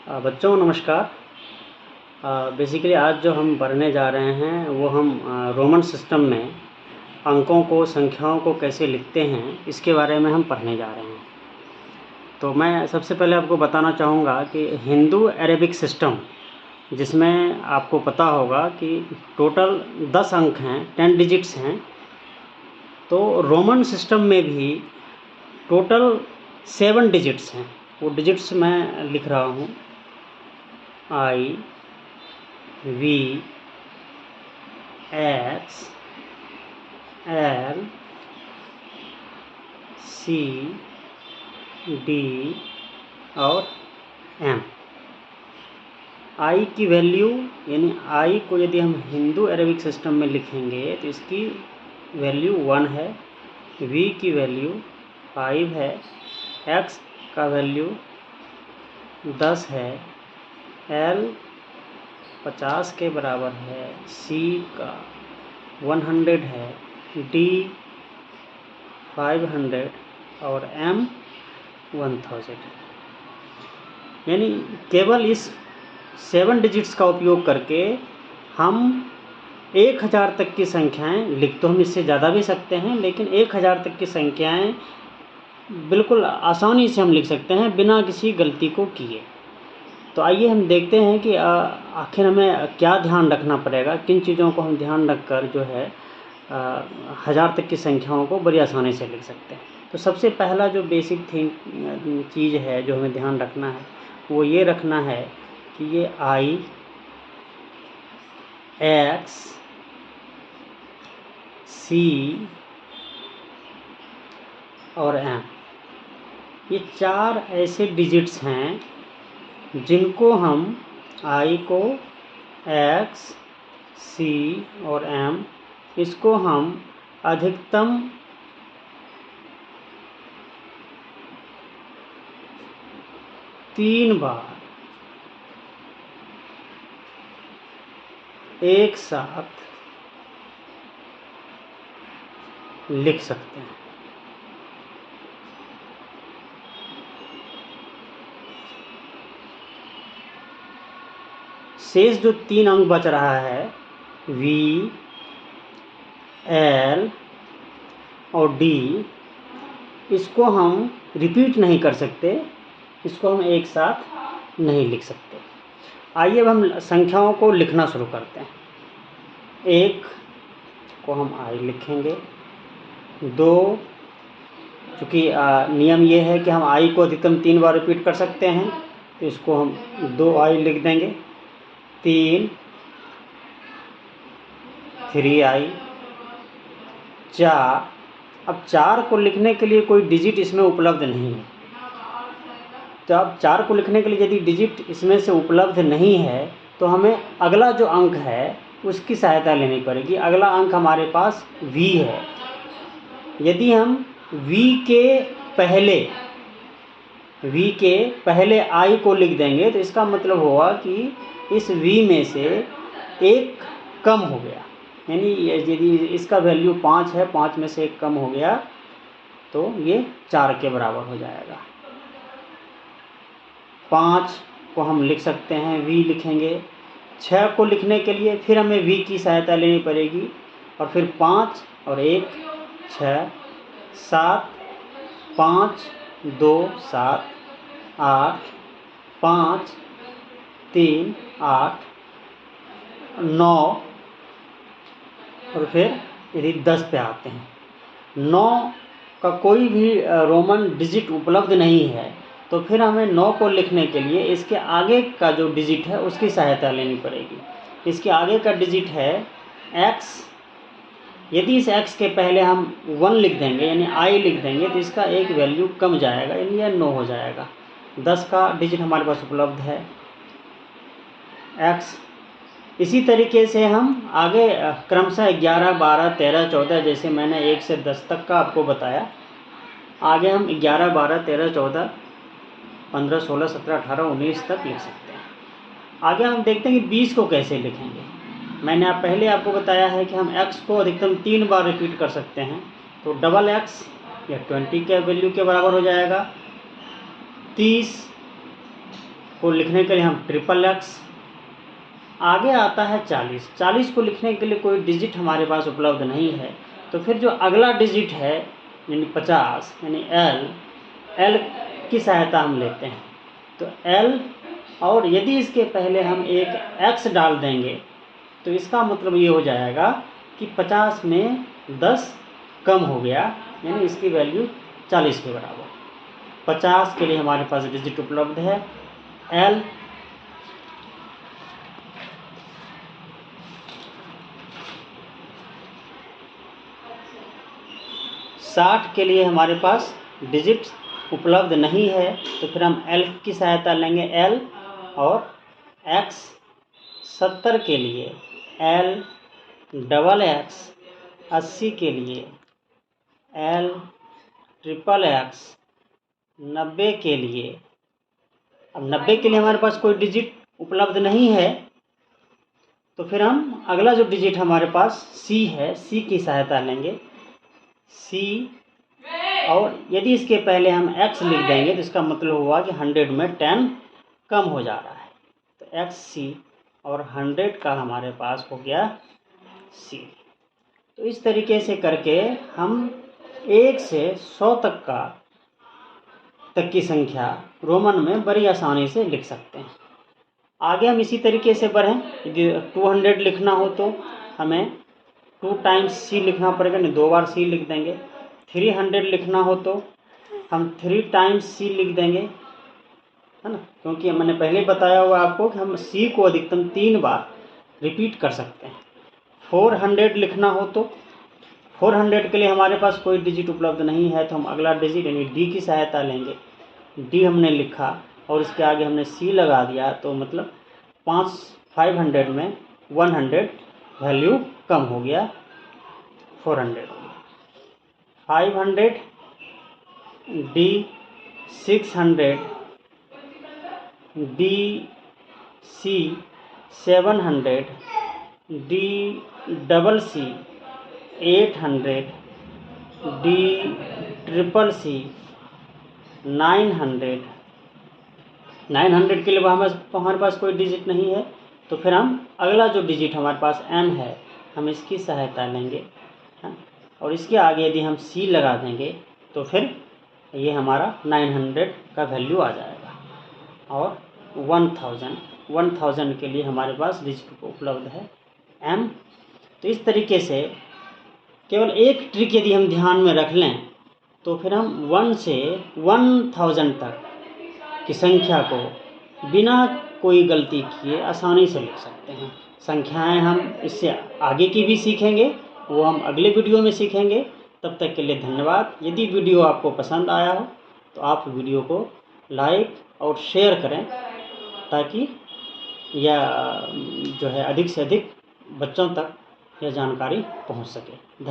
बच्चों नमस्कार। बेसिकली आज जो हम पढ़ने जा रहे हैं वो हम रोमन सिस्टम में अंकों को, संख्याओं को कैसे लिखते हैं इसके बारे में हम पढ़ने जा रहे हैं। तो मैं सबसे पहले आपको बताना चाहूँगा कि हिंदू अरेबिक सिस्टम, जिसमें आपको पता होगा कि टोटल 10 अंक हैं, 10 डिजिट्स हैं। तो रोमन सिस्टम में भी टोटल 7 डिजिट्स हैं। वो डिजिट्स मैं लिख रहा हूँ: I, V, X, L, C, D और M। I की वैल्यू, यानी I को यदि हम हिंदू अरेबिक सिस्टम में लिखेंगे तो इसकी वैल्यू 1 है, V की वैल्यू 5 है, X का वैल्यू 10 है, L 50 के बराबर है, C का 100 है, D 500 और M 1000। यानी केवल इस 7 डिजिट्स का उपयोग करके हम 1000 तक की संख्याएं लिख, तो हम इससे ज़्यादा भी सकते हैं, लेकिन 1000 तक की संख्याएं बिल्कुल आसानी से हम लिख सकते हैं बिना किसी गलती को किए। तो आइए हम देखते हैं कि आखिर हमें क्या ध्यान रखना पड़ेगा, किन चीज़ों को हम ध्यान रखकर जो है 1000 तक की संख्याओं को बड़ी आसानी से लिख सकते हैं। तो सबसे पहला जो बेसिक चीज़ है जो हमें ध्यान रखना है वो ये रखना है कि ये I, X, C और M, ये 4 ऐसे डिजिट्स हैं जिनको हम I को X, C और M, इसको हम अधिकतम 3 बार एक साथ लिख सकते हैं। शेष जो 3 अंक बच रहा है V, L और D, इसको हम रिपीट नहीं कर सकते, इसको हम एक साथ नहीं लिख सकते। आइए अब हम संख्याओं को लिखना शुरू करते हैं। 1 को हम I लिखेंगे, 2, चूँकि नियम ये है कि हम I को अधिकतम 3 बार रिपीट कर सकते हैं, तो इसको हम 2I लिख देंगे। 3, 3I, 4। अब 4 को लिखने के लिए कोई डिजिट इसमें उपलब्ध नहीं है, तो अब 4 को लिखने के लिए यदि डिजिट इसमें से उपलब्ध नहीं है तो हमें अगला जो अंक है उसकी सहायता लेनी पड़ेगी। अगला अंक हमारे पास V है। यदि हम V के पहले I को लिख देंगे तो इसका मतलब होगा कि इस V में से एक कम हो गया, यानी यदि इसका वैल्यू 5 है, 5 में से एक कम हो गया तो ये 4 के बराबर हो जाएगा। 5 को हम लिख सकते हैं, V लिखेंगे। 6 को लिखने के लिए फिर हमें V की सहायता लेनी पड़ेगी, और फिर 5 और 1 6, 7, 5 2 7, 8, 5 3 8, 9 और फिर यदि 10 पे आते हैं, 9 का कोई भी रोमन डिजिट उपलब्ध नहीं है, तो फिर हमें 9 को लिखने के लिए इसके आगे का जो डिजिट है उसकी सहायता लेनी पड़ेगी। इसके आगे का डिजिट है X। यदि इस X के पहले हम 1 लिख देंगे, यानी I लिख देंगे, तो इसका एक वैल्यू कम जाएगा, यानी यह 9 हो जाएगा। 10 का डिजिट हमारे पास उपलब्ध है X। इसी तरीके से हम आगे क्रमशः 11, 12, 13, 14, जैसे मैंने 1 से 10 तक का आपको बताया, आगे हम 11, 12, 13, 14, 15, 16, 17, 18, 19 तक लिख सकते हैं। आगे हम देखते हैं कि 20 को कैसे लिखेंगे। मैंने पहले आपको बताया है कि हम X को अधिकतम 3 बार रिपीट कर सकते हैं, तो डबल X या 20 के वैल्यू के बराबर हो जाएगा। 30 को लिखने के लिए हम ट्रिपल एक्स। आगे आता है 40। 40 को लिखने के लिए कोई डिजिट हमारे पास उपलब्ध नहीं है, तो फिर जो अगला डिजिट है यानी 50 यानी एल की सहायता हम लेते हैं। तो एल, और यदि इसके पहले हम एक एक्स डाल देंगे तो इसका मतलब ये हो जाएगा कि 50 में 10 कम हो गया, यानी इसकी वैल्यू 40 के बराबर। 50 के लिए हमारे पास डिजिट उपलब्ध है एल। 60 के लिए हमारे पास डिजिट उपलब्ध नहीं है, तो फिर हम एल की सहायता लेंगे एल और एक्स। 70 के लिए एल डबल एक्स। 80 के लिए एल ट्रिपल एक्स। 90 के लिए, अब 90 के लिए हमारे पास कोई डिजिट उपलब्ध नहीं है, तो फिर हम अगला जो डिजिट हमारे पास सी है, सी की सहायता लेंगे सी, और यदि इसके पहले हम x लिख देंगे तो इसका मतलब हुआ कि 100 में 10 कम हो जा रहा है, तो एक्स सी, और 100 का हमारे पास हो गया सी। तो इस तरीके से करके हम 1 से 100 तक की संख्या रोमन में बड़ी आसानी से लिख सकते हैं। आगे हम इसी तरीके से बढ़ें। यदि 200 लिखना हो तो हमें 2 टाइम्स सी लिखना पड़ेगा, नहीं 2 बार सी लिख देंगे। 300 लिखना हो तो हम 3 टाइम्स सी लिख देंगे, है ना, क्योंकि मैंने पहले बताया हुआ आपको कि हम सी को अधिकतम 3 बार रिपीट कर सकते हैं। 400 लिखना हो तो 400 के लिए हमारे पास कोई डिजिट उपलब्ध नहीं है, तो हम अगला डिजिट यानी डी की सहायता लेंगे। डी हमने लिखा और इसके आगे हमने सी लगा दिया, तो मतलब 500 में 100 वैल्यू कम हो गया, 400 हो गया। 500 D, 600 D C, 700 D double C, 800 D triple C, 900 के लिए हमारे पास कोई डिजिट नहीं है, तो फिर हम अगला जो डिजिट हमारे पास एम है हम इसकी सहायता लेंगे, और इसके आगे यदि हम सी लगा देंगे तो फिर ये हमारा 900 का वैल्यू आ जाएगा। और 1000 के लिए हमारे पास डिजिट उपलब्ध है एम। तो इस तरीके से केवल एक ट्रिक यदि हम ध्यान में रख लें तो फिर हम 1 से 1000 तक की संख्या को बिना कोई गलती किए आसानी से लिख सकते हैं। संख्याएं हम इससे आगे की भी सीखेंगे, वो हम अगले वीडियो में सीखेंगे। तब तक के लिए धन्यवाद। यदि वीडियो आपको पसंद आया हो तो आप वीडियो को लाइक और शेयर करें, ताकि यह जो है अधिक से अधिक बच्चों तक यह जानकारी पहुंच सके।